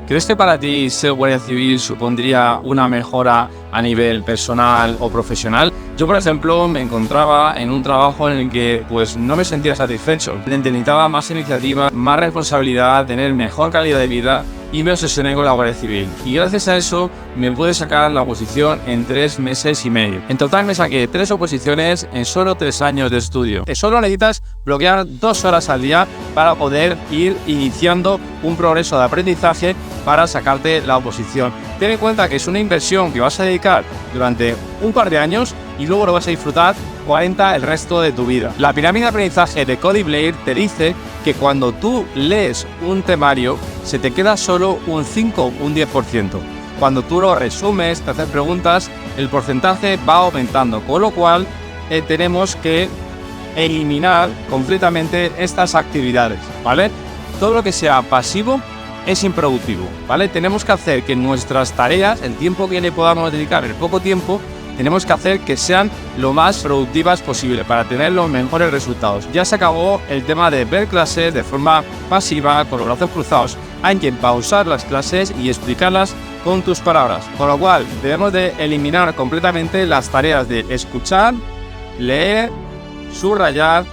¿Crees que para ti ser guardia civil supondría una mejora a nivel personal o profesional? Yo, por ejemplo, me encontraba en un trabajo en el que pues no me sentía satisfecho. Necesitaba más iniciativa, más responsabilidad, tener mejor calidad de vida y me obsesioné con la Guardia Civil. Y gracias a eso me pude sacar la oposición en 3 meses y medio. En total me saqué 3 oposiciones en solo 3 años de estudio. Solo necesitas bloquear 2 horas al día para poder ir iniciando un progreso de aprendizaje para sacarte la oposición. Ten en cuenta que es una inversión que vas a dedicar durante un par de años y luego lo vas a disfrutar 40 el resto de tu vida. La pirámide de aprendizaje de Cody Blair te dice que cuando tú lees un temario se te queda solo un 5, un 10%. Cuando tú lo resumes, te haces preguntas, el porcentaje va aumentando, con lo cual tenemos que eliminar completamente estas actividades, ¿vale? Todo lo que sea pasivo es improductivo, ¿vale? Tenemos que hacer que nuestras tareas, el tiempo que le podamos dedicar, el poco tiempo, tenemos que hacer que sean lo más productivas posible para tener los mejores resultados. Ya se acabó el tema de ver clases de forma pasiva, con los brazos cruzados. Hay que pausar las clases y explicarlas con tus palabras. Con lo cual, debemos de eliminar completamente las tareas de escuchar, leer, subrayar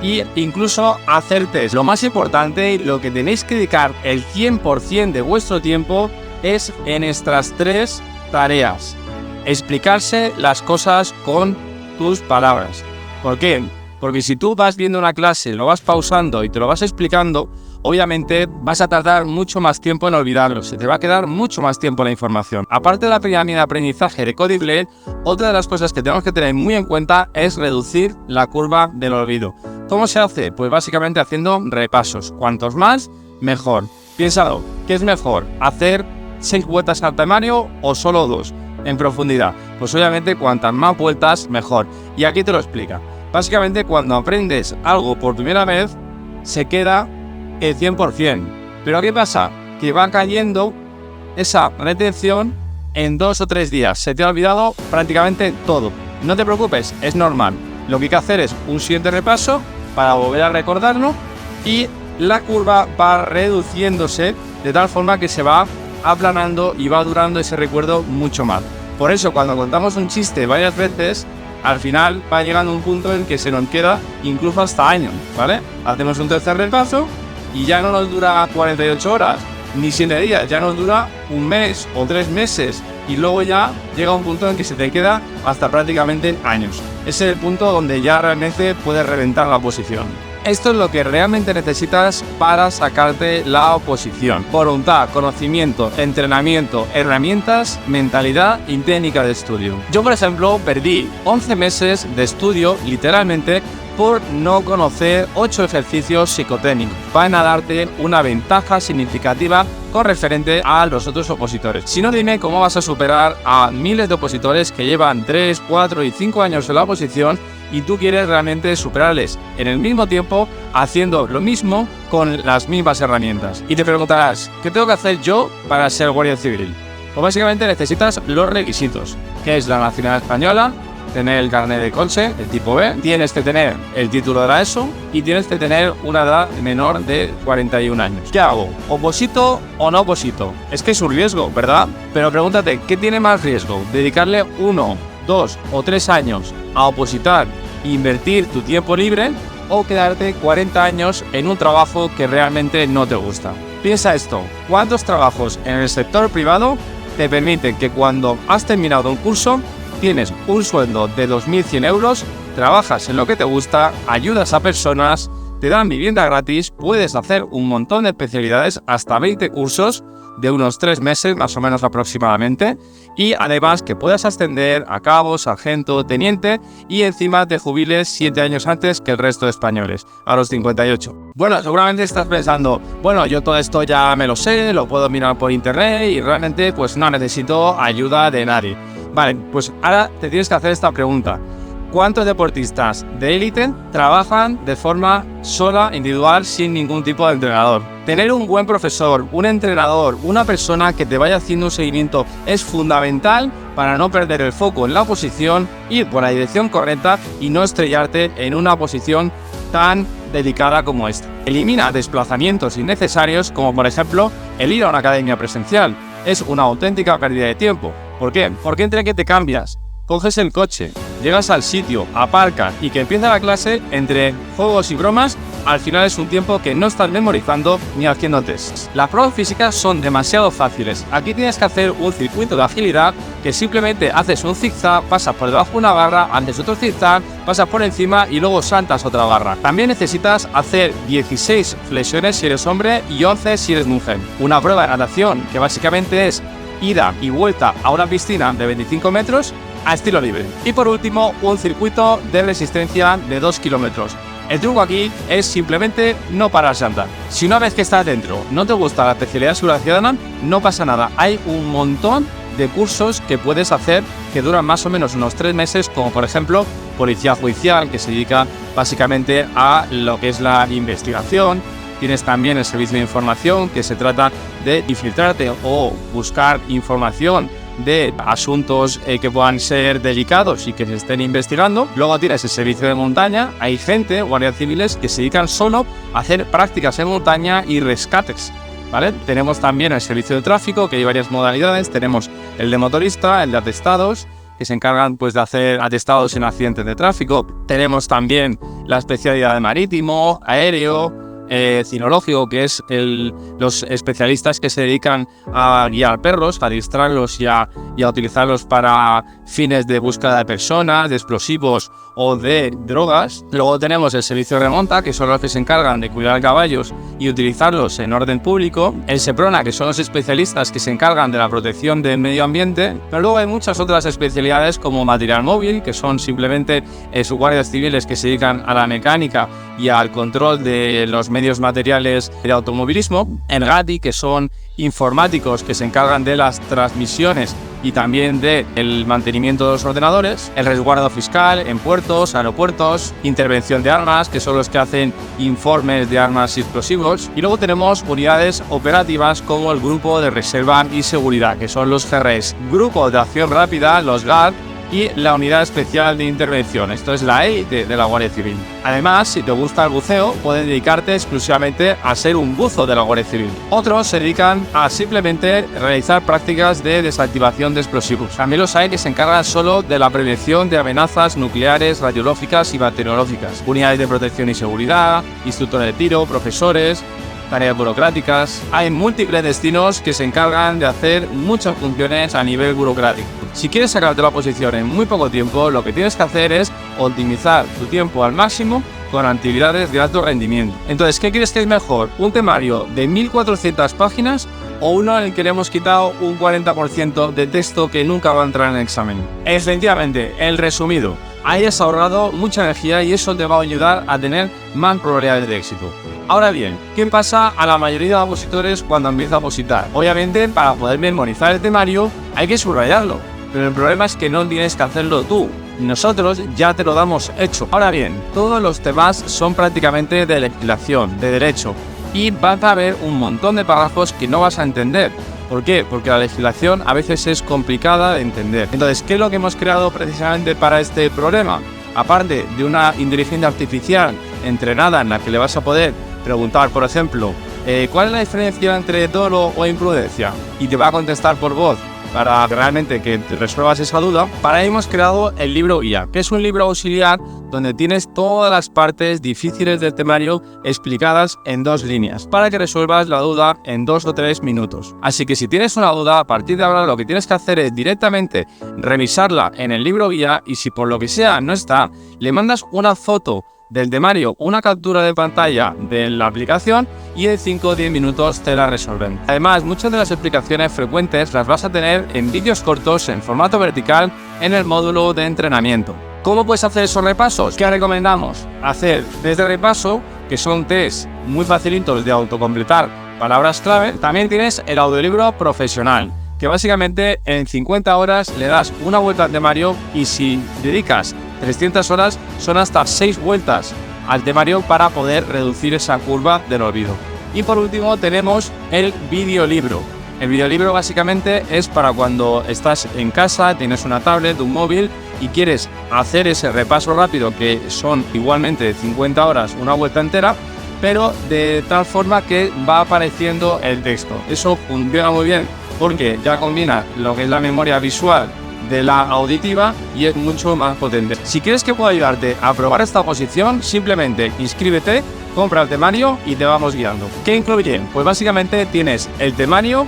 e incluso hacer test. Lo más importante y lo que tenéis que dedicar el 100% de vuestro tiempo es en estas 3 tareas. Explicarse las cosas con tus palabras. ¿Por qué? Porque si tú vas viendo una clase, lo vas pausando y te lo vas explicando, obviamente vas a tardar mucho más tiempo en olvidarlo, se te va a quedar mucho más tiempo la información. Aparte de la pirámide de aprendizaje de Cody Blair, otra de las cosas que tenemos que tener muy en cuenta es reducir la curva del olvido. ¿Cómo se hace? Pues básicamente haciendo repasos. Cuantos más, mejor. Piénsalo, ¿qué es mejor? ¿Hacer 6 vueltas al temario o solo 2? En profundidad, pues obviamente cuantas más vueltas mejor. Y aquí te lo explica. Básicamente cuando aprendes algo por primera vez se queda el 100%. Pero ¿qué pasa? Que va cayendo esa retención en 2 o 3 días. Se te ha olvidado prácticamente todo. No te preocupes, es normal. Lo que hay que hacer es un siguiente repaso para volver a recordarlo y la curva va reduciéndose de tal forma que se va aplanando y va durando ese recuerdo mucho más. Por eso cuando contamos un chiste varias veces, al final va llegando un punto en que se nos queda incluso hasta años, ¿vale? Hacemos un tercer repaso y ya no nos dura 48 horas ni 7 días, ya nos dura un mes o 3 meses y luego ya llega un punto en que se te queda hasta prácticamente años. Ese es el punto donde ya realmente puedes reventar la oposición. Esto es lo que realmente necesitas para sacarte la oposición. Voluntad, conocimiento, entrenamiento, herramientas, mentalidad y técnica de estudio. Yo, por ejemplo, perdí 11 meses de estudio, literalmente, por no conocer 8 ejercicios psicotécnicos. Van a darte una ventaja significativa con referente a los otros opositores. Si no, dime cómo vas a superar a miles de opositores que llevan 3, 4 y 5 años en la oposición y tú quieres realmente superarles en el mismo tiempo haciendo lo mismo con las mismas herramientas. Y te preguntarás, ¿qué tengo que hacer yo para ser guardia civil? Pues básicamente necesitas los requisitos, que es la nacionalidad española, tener el carnet de coche, el tipo B, tienes que tener el título de la ESO y tienes que tener una edad menor de 41 años. ¿Qué hago? ¿Oposito o no oposito? Es que es un riesgo, ¿verdad? Pero pregúntate, ¿qué tiene más riesgo? ¿Dedicarle 1, 2 o 3 años a opositar e invertir tu tiempo libre o quedarte 40 años en un trabajo que realmente no te gusta? Piensa esto, ¿cuántos trabajos en el sector privado te permiten que cuando has terminado un curso tienes un sueldo de 2.100 euros, trabajas en lo que te gusta, ayudas a personas, te dan vivienda gratis, puedes hacer un montón de especialidades, hasta 20 cursos de unos 3 meses más o menos aproximadamente, y además que puedas ascender a cabo, sargento, teniente y encima te jubiles 7 años antes que el resto de españoles, a los 58. Bueno, seguramente estás pensando, bueno, yo todo esto ya me lo sé, lo puedo mirar por internet y realmente pues no necesito ayuda de nadie. Vale, pues ahora te tienes que hacer esta pregunta. ¿Cuántos deportistas de élite trabajan de forma sola, individual, sin ningún tipo de entrenador? Tener un buen profesor, un entrenador, una persona que te vaya haciendo un seguimiento es fundamental para no perder el foco en la posición, ir por la dirección correcta y no estrellarte en una posición tan dedicada como esta. Elimina desplazamientos innecesarios, como por ejemplo el ir a una academia presencial. Es una auténtica pérdida de tiempo. ¿Por qué? Porque entre que te cambias, coges el coche, llegas al sitio, aparcas y que empieza la clase, entre juegos y bromas, al final es un tiempo que no estás memorizando ni haciendo tests. Las pruebas físicas son demasiado fáciles. Aquí tienes que hacer un circuito de agilidad que simplemente haces un zigzag, pasas por debajo de una barra, haces otro zigzag, pasas por encima y luego saltas otra barra. También necesitas hacer 16 flexiones si eres hombre y 11 si eres mujer. Una prueba de natación que básicamente es ida y vuelta a una piscina de 25 metros a estilo libre. Y por último, un circuito de resistencia de 2 kilómetros. El truco aquí es simplemente no pararse a andar. Si una vez que estás dentro no te gusta la especialidad de seguridad ciudadana, no pasa nada. Hay un montón de cursos que puedes hacer que duran más o menos unos 3 meses, como por ejemplo Policía Judicial, que se dedica básicamente a lo que es la investigación. Tienes también el servicio de información, que se trata de infiltrarte o buscar información de asuntos que puedan ser delicados y que se estén investigando. Luego tienes el servicio de montaña. Hay gente, guardias civiles, que se dedican solo a hacer prácticas en montaña y rescates, ¿vale? Tenemos también el servicio de tráfico, que hay varias modalidades. Tenemos el de motorista, el de atestados, que se encargan pues de hacer atestados en accidentes de tráfico. Tenemos también la especialidad de marítimo, aéreo, cinológico, que es los especialistas que se dedican a guiar perros, a adiestrarlos y a utilizarlos para fines de búsqueda de personas, de explosivos o de drogas. Luego tenemos el servicio de remonta, que son los que se encargan de cuidar caballos y utilizarlos en orden público. El SEPRONA, que son los especialistas que se encargan de la protección del medio ambiente. Pero luego hay muchas otras especialidades como material móvil, que son simplemente sus guardias civiles que se dedican a la mecánica y al control de los medios materiales de automovilismo. El GATI, que son informáticos que se encargan de las transmisiones y también del mantenimiento de los ordenadores. El resguardo fiscal en puertos, aeropuertos. Intervención de armas, que son los que hacen informes de armas y explosivos. Y luego tenemos unidades operativas como el Grupo de Reserva y Seguridad, que son los GRES. Grupo de Acción Rápida, los GAR, y la Unidad Especial de Intervención. Esto es la élite de la Guardia Civil. Además, si te gusta el buceo, puedes dedicarte exclusivamente a ser un buzo de la Guardia Civil. Otros se dedican a simplemente realizar prácticas de desactivación de explosivos. También los hay que se encargan solo de la prevención de amenazas nucleares, radiológicas y bacteriológicas. Unidades de protección y seguridad, instructores de tiro, profesores, tareas burocráticas. Hay múltiples destinos que se encargan de hacer muchas funciones a nivel burocrático. Si quieres sacarte la posición en muy poco tiempo, lo que tienes que hacer es optimizar tu tiempo al máximo con actividades de alto rendimiento. Entonces, ¿qué crees que es mejor? ¿Un temario de 1400 páginas o uno en el que le hemos quitado un 40% de texto que nunca va a entrar en el examen? Efectivamente, el resumido. Hayas ahorrado mucha energía y eso te va a ayudar a tener más probabilidades de éxito. Ahora bien, ¿qué pasa a la mayoría de opositores cuando empieza a opositar? Obviamente, para poder memorizar el temario hay que subrayarlo, pero el problema es que no tienes que hacerlo tú. Nosotros ya te lo damos hecho. Ahora bien, todos los temas son prácticamente de legislación, de derecho, y vas a ver un montón de párrafos que no vas a entender. ¿Por qué? Porque la legislación a veces es complicada de entender. Entonces, ¿qué es lo que hemos creado precisamente para este problema? Aparte de una inteligencia artificial entrenada en la que le vas a poder preguntar, por ejemplo, ¿cuál es la diferencia entre dolo o imprudencia? Y te va a contestar por voz para realmente que te resuelvas esa duda. Para ello hemos creado el libro guía, que es un libro auxiliar donde tienes todas las partes difíciles del temario explicadas en 2 líneas, para que resuelvas la duda en 2 o 3 minutos. Así que si tienes una duda, a partir de ahora lo que tienes que hacer es directamente revisarla en el libro guía, y si por lo que sea no está, le mandas una foto del temario, una captura de pantalla de la aplicación, y en 5 o 10 minutos te la resuelven. Además, muchas de las explicaciones frecuentes las vas a tener en vídeos cortos en formato vertical en el módulo de entrenamiento. ¿Cómo puedes hacer esos repasos? ¿Qué recomendamos? Hacer desde repaso, que son test muy facilitos de autocompletar palabras clave. También tienes el audiolibro profesional, que básicamente en 50 horas le das una vuelta al temario, y si dedicas 300 horas son hasta 6 vueltas al temario para poder reducir esa curva del olvido. Y por último tenemos el videolibro. El videolibro básicamente es para cuando estás en casa, tienes una tablet, un móvil y quieres hacer ese repaso rápido, que son igualmente 50 horas, una vuelta entera, pero de tal forma que va apareciendo el texto. Eso funciona muy bien porque ya combina lo que es la memoria visual de la auditiva y es mucho más potente. Si quieres que pueda ayudarte a probar esta oposición, simplemente inscríbete, compra el temario y te vamos guiando. ¿Qué incluye? Pues básicamente tienes el temario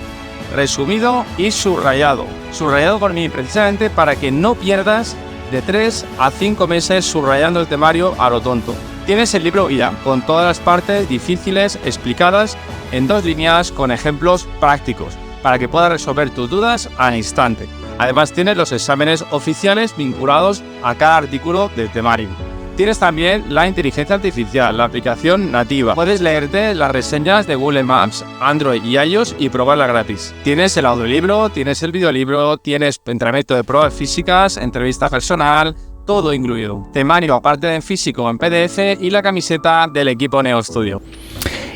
resumido y subrayado. Subrayado por mí precisamente para que no pierdas de 3 a 5 meses subrayando el temario a lo tonto. Tienes el libro guía con todas las partes difíciles explicadas en 2 líneas con ejemplos prácticos para que puedas resolver tus dudas al instante. Además tienes los exámenes oficiales vinculados a cada artículo del temario. Tienes también la inteligencia artificial, la aplicación nativa. Puedes leerte las reseñas de Google Maps, Android y iOS y probarla gratis. Tienes el audiolibro, tienes el videolibro, tienes entrenamiento de pruebas físicas, entrevista personal, todo incluido. Temario aparte en físico en PDF y la camiseta del equipo Neo Studio.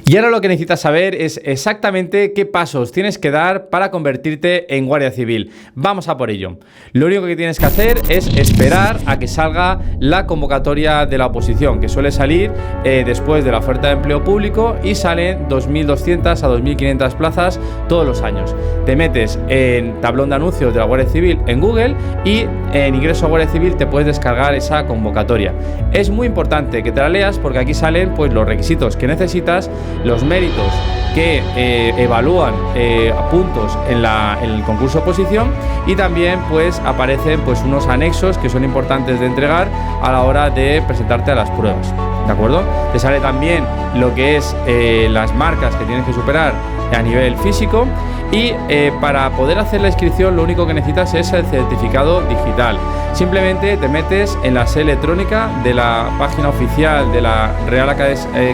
Y ahora lo que necesitas saber es exactamente qué pasos tienes que dar para convertirte en guardia civil. Vamos a por ello. Lo único que tienes que hacer es esperar a que salga la convocatoria de la oposición, que suele salir después de la oferta de empleo público y salen 2.200 a 2.500 plazas todos los años. Te metes en tablón de anuncios de la Guardia Civil en Google y en ingreso a Guardia Civil te puedes descargar esa convocatoria. Es muy importante que te la leas porque aquí salen pues los requisitos que necesitas, los méritos que evalúan puntos en el concurso oposición y también pues aparecen pues unos anexos que son importantes de entregar a la hora de presentarte a las pruebas, ¿de acuerdo? Te sale también lo que es las marcas que tienes que superar a nivel físico y para poder hacer la inscripción lo único que necesitas es el certificado digital. Simplemente te metes en la sede electrónica de la página oficial de la Real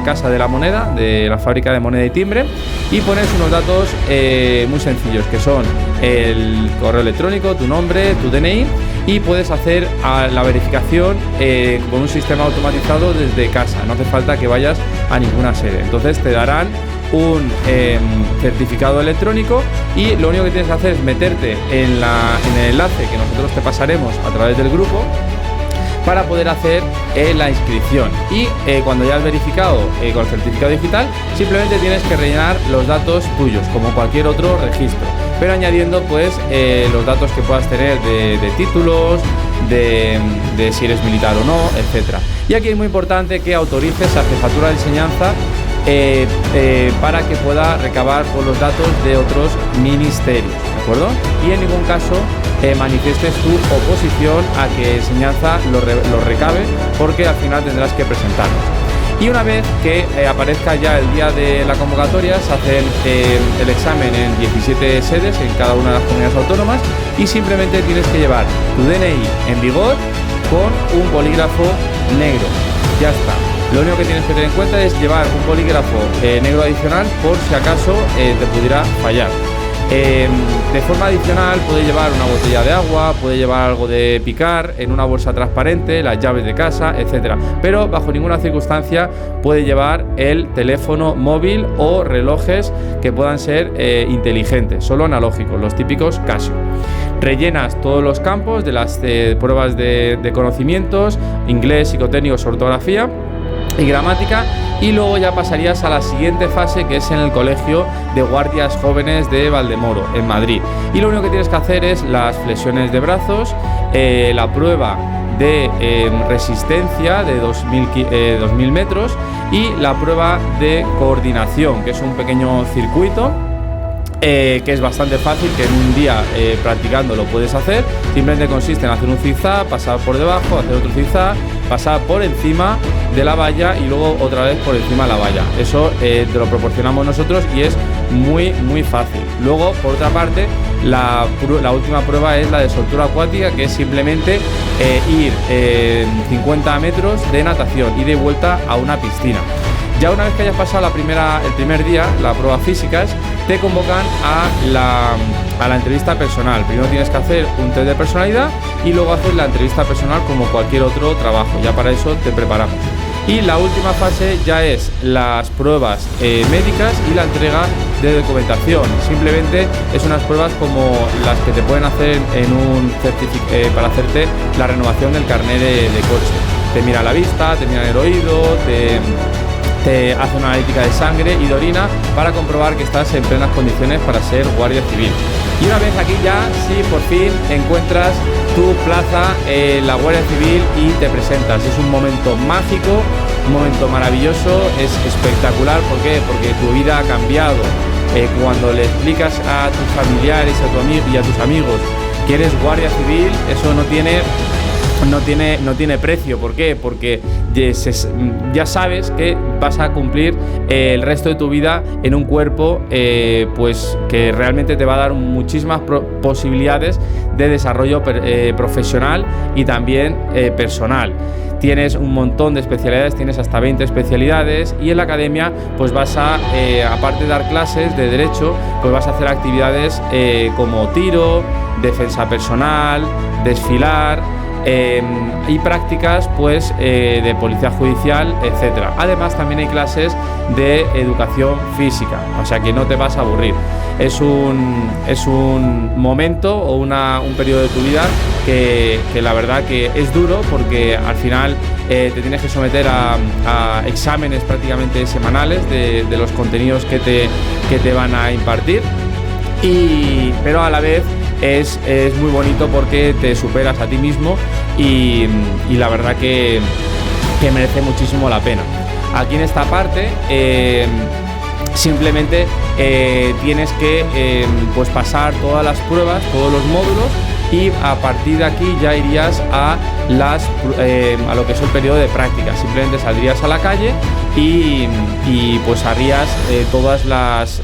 Casa de la Moneda, de la fábrica de moneda y timbre, y pones unos datos muy sencillos que son el correo electrónico, tu nombre, tu DNI, y puedes hacer la verificación con un sistema automatizado desde casa. No hace falta que vayas a ninguna sede. Entonces te darán un certificado electrónico y lo único que tienes que hacer es meterte en el enlace que nosotros te pasaremos a través del grupo para poder hacer la inscripción. Y cuando ya has verificado con el certificado digital, simplemente tienes que rellenar los datos tuyos como cualquier otro registro, pero añadiendo pues los datos que puedas tener de títulos, de si eres militar o no, etcétera. Y aquí es muy importante que autorices a Jefatura de Enseñanza para que pueda recabar por los datos de otros ministerios, ¿de acuerdo? Y en ningún caso manifiestes tu oposición a que Enseñanza lo recabe, porque al final tendrás que presentarlo. Y una vez que aparezca ya el día de la convocatoria, se hace el examen en 17 sedes en cada una de las comunidades autónomas y simplemente tienes que llevar tu DNI en vigor con un bolígrafo negro. Ya está. Lo único que tienes que tener en cuenta es llevar un bolígrafo negro adicional por si acaso te pudiera fallar. De forma adicional puede llevar una botella de agua, puede llevar algo de picar en una bolsa transparente, las llaves de casa, etcétera. Pero bajo ninguna circunstancia puede llevar el teléfono móvil o relojes que puedan ser inteligentes, solo analógicos, los típicos Casio. Rellenas todos los campos de las pruebas de conocimientos, inglés, psicotécnicos, ortografía y gramática, y luego ya pasarías a la siguiente fase, que es en el Colegio de Guardias Jóvenes de Valdemoro, en Madrid. Y lo único que tienes que hacer es las flexiones de brazos, la prueba de resistencia de 2000 metros y la prueba de coordinación, que es un pequeño circuito que es bastante fácil, que en un día practicando lo puedes hacer. Simplemente consiste en hacer un zigzag, pasar por debajo, hacer otro zigzag, pasar por encima de la valla y luego otra vez por encima de la valla. Eso te lo proporcionamos nosotros y es muy fácil. Luego, por otra parte, la última prueba es la de soltura acuática, que es simplemente ir 50 metros de natación, ida y vuelta a una piscina. Ya una vez que hayas pasado el primer día, la prueba físicas, te convocan a la entrevista personal. Primero tienes que hacer un test de personalidad y luego haces la entrevista personal como cualquier otro trabajo. Ya para eso te preparamos. Y la última fase ya es las pruebas médicas y la entrega de documentación. Simplemente es unas pruebas como las que te pueden hacer para hacerte la renovación del carnet de coche. Te mira la vista, te mira el oído, te hace una analítica de sangre y de orina para comprobar que estás en plenas condiciones para ser guardia civil. Y una vez aquí ya, sí, por fin encuentras tu plaza en la Guardia Civil y te presentas. Es un momento mágico, un momento maravilloso, es espectacular. ¿Por qué? Porque tu vida ha cambiado. Cuando le explicas a tus familiares y a tus amigos que eres guardia civil, eso no tiene precio. ¿Por qué? Porque ya sabes que vas a cumplir el resto de tu vida en un cuerpo pues que realmente te va a dar muchísimas posibilidades de desarrollo profesional y también personal. Tienes un montón de especialidades, tienes hasta 20 especialidades, y en la academia pues vas a, aparte de dar clases de derecho, pues vas a hacer actividades como tiro, defensa personal, desfilar, y prácticas pues de policía judicial, etcétera. Además también hay clases de educación física, o sea que no te vas a aburrir. Es un momento o un periodo de tu vida que la verdad que es duro, porque al final te tienes que someter a exámenes prácticamente semanales de los contenidos que te van a impartir, pero a la vez es muy bonito porque te superas a ti mismo y la verdad que merece muchísimo la pena. Aquí en esta parte simplemente tienes que pues pasar todas las pruebas, todos los módulos, y a partir de aquí ya irías a lo que es el periodo de práctica. Simplemente saldrías a la calle y pues harías todas las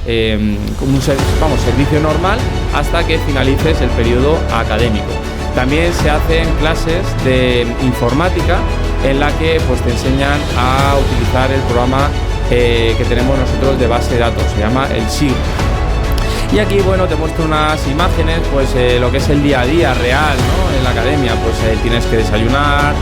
servicio normal hasta que finalices el periodo académico. También se hacen clases de informática en la que pues te enseñan a utilizar el programa que tenemos nosotros de base de datos, se llama el SIG. Y aquí, bueno, te muestro unas imágenes, pues lo que es el día a día real, ¿no? En la academia, pues tienes que desayunar,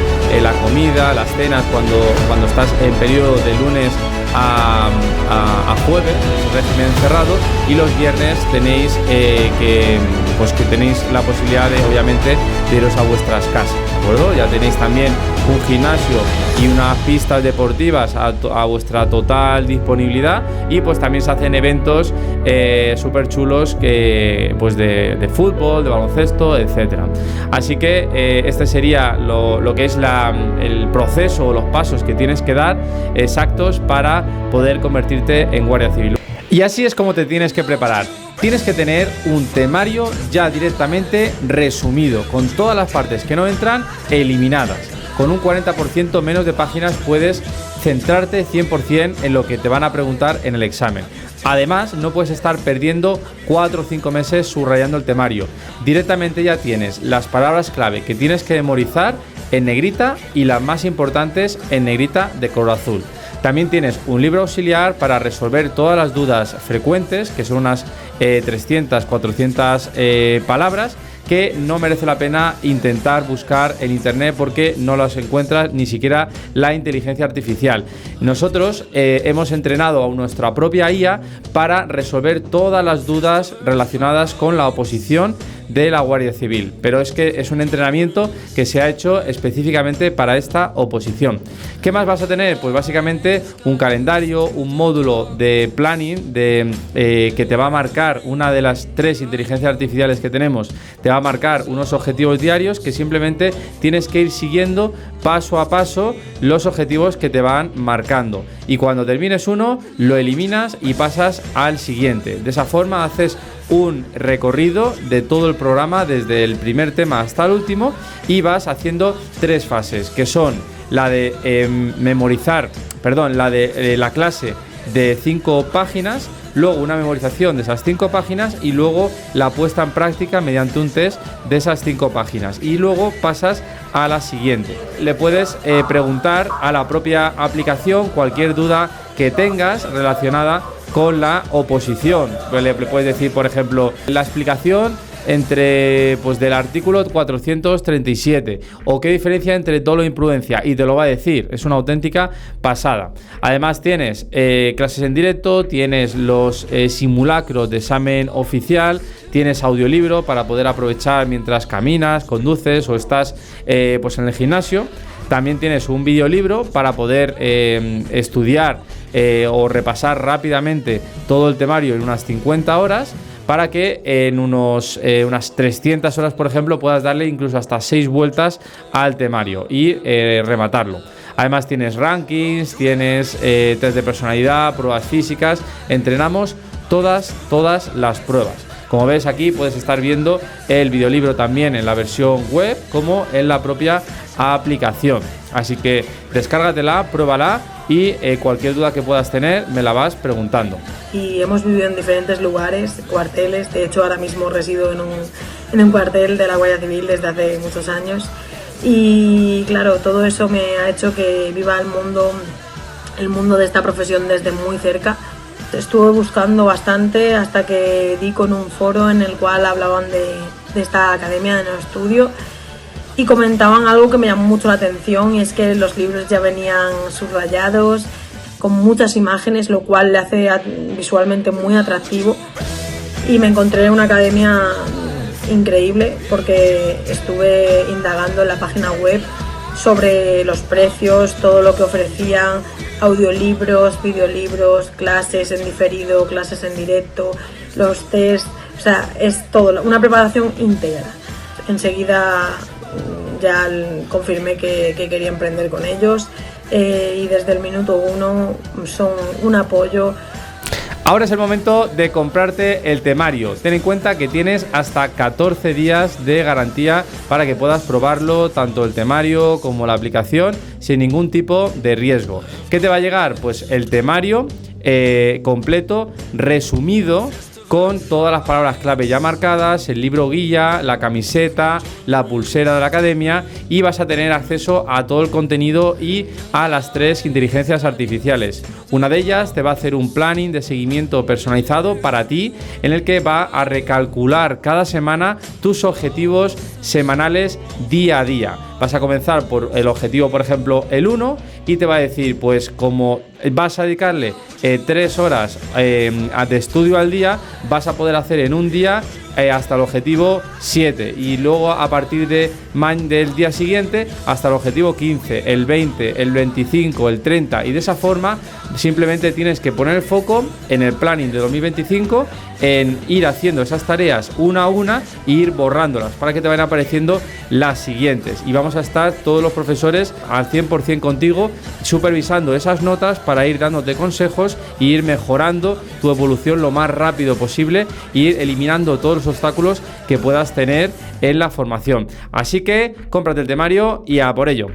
la comida, las cenas, cuando estás en periodo de lunes a jueves, es régimen cerrado, y los viernes tenéis que tenéis la posibilidad de, obviamente, de iros a vuestras casas, ¿de acuerdo? Ya tenéis también un gimnasio y unas pistas deportivas a vuestra total disponibilidad, y pues también se hacen eventos súper chulos pues de fútbol, de baloncesto, etcétera. Así que este sería lo que es el proceso o los pasos que tienes que dar exactos para poder convertirte en guardia civil. Y así es como te tienes que preparar. Tienes que tener un temario ya directamente resumido, con todas las partes que no entran eliminadas. Con un 40% menos de páginas puedes centrarte 100% en lo que te van a preguntar en el examen. Además, no puedes estar perdiendo 4 o 5 meses subrayando el temario. Directamente ya tienes las palabras clave que tienes que memorizar en negrita y las más importantes en negrita de color azul. También tienes un libro auxiliar para resolver todas las dudas frecuentes, que son unas 300, 400 palabras, que no merece la pena intentar buscar en internet porque no las encuentras ni siquiera la inteligencia artificial. Nosotros hemos entrenado a nuestra propia IA para resolver todas las dudas relacionadas con la oposición de la Guardia Civil, pero es que es un entrenamiento que se ha hecho específicamente para esta oposición. ¿Qué más vas a tener? Pues básicamente un calendario, un módulo de planning que te va a marcar una de las 3 inteligencias artificiales que tenemos, te va a marcar unos objetivos diarios que simplemente tienes que ir siguiendo paso a paso los objetivos que te van marcando, y cuando termines uno lo eliminas y pasas al siguiente. De esa forma haces un recorrido de todo el programa desde el primer tema hasta el último, y vas haciendo 3 fases, que son la de la clase de 5 páginas, luego una memorización de esas 5 páginas y luego la puesta en práctica mediante un test de esas 5 páginas, y luego pasas a la siguiente. Le puedes preguntar a la propia aplicación cualquier duda que tengas relacionada con la oposición. Le puedes decir, por ejemplo, la explicación entre pues del artículo 437 o qué diferencia entre dolo e imprudencia, y te lo va a decir. Es una auténtica pasada. Además tienes clases en directo, tienes los simulacros de examen oficial, tienes audiolibro para poder aprovechar mientras caminas, conduces o estás pues en el gimnasio. También tienes un videolibro para poder estudiar o repasar rápidamente todo el temario en unas 50 horas, para que en unas 300 horas, por ejemplo, puedas darle incluso hasta 6 vueltas al temario y rematarlo. Además tienes rankings, tienes test de personalidad, pruebas físicas. Entrenamos todas las pruebas. Como ves, aquí puedes estar viendo el videolibro también en la versión web como en la propia aplicación. Así que descárgatela, pruébala y cualquier duda que puedas tener me la vas preguntando. Y hemos vivido en diferentes lugares, cuarteles. De hecho, ahora mismo resido en un cuartel de la Guardia Civil desde hace muchos años. Y claro, todo eso me ha hecho que viva el mundo de esta profesión desde muy cerca. Estuve buscando bastante hasta que di con un foro en el cual hablaban de esta academia de no estudio y comentaban algo que me llamó mucho la atención, y es que los libros ya venían subrayados con muchas imágenes, lo cual le hace visualmente muy atractivo, y me encontré una academia increíble porque estuve indagando en la página web sobre los precios, todo lo que ofrecían, audiolibros, videolibros, clases en diferido, clases en directo, los test, o sea, es todo, una preparación íntegra. Enseguida ya confirmé que quería emprender con ellos y desde el minuto 1 son un apoyo. Ahora es el momento de comprarte el temario. Ten en cuenta que tienes hasta 14 días de garantía para que puedas probarlo, tanto el temario como la aplicación, sin ningún tipo de riesgo. ¿Qué te va a llegar? Pues el temario completo, resumido, con todas las palabras clave ya marcadas, el libro guía, la camiseta, la pulsera de la academia, y vas a tener acceso a todo el contenido y a las 3 inteligencias artificiales. Una de ellas te va a hacer un planning de seguimiento personalizado para ti, en el que va a recalcular cada semana tus objetivos semanales día a día. Vas a comenzar por el objetivo, por ejemplo, el 1, y te va a decir, pues como vas a dedicarle 3 horas de estudio al día, vas a poder hacer en un día hasta el objetivo 7, y luego a partir del día siguiente hasta el objetivo 15, el 20, el 25, el 30, y de esa forma simplemente tienes que poner el foco en el planning de 2025, en ir haciendo esas tareas una a una e ir borrándolas para que te vayan apareciendo las siguientes, y vamos a estar todos los profesores al 100% contigo supervisando esas notas para ir dándote consejos e ir mejorando tu evolución lo más rápido posible e ir eliminando todos los obstáculos que puedas tener en la formación. Así que cómprate el temario y a por ello.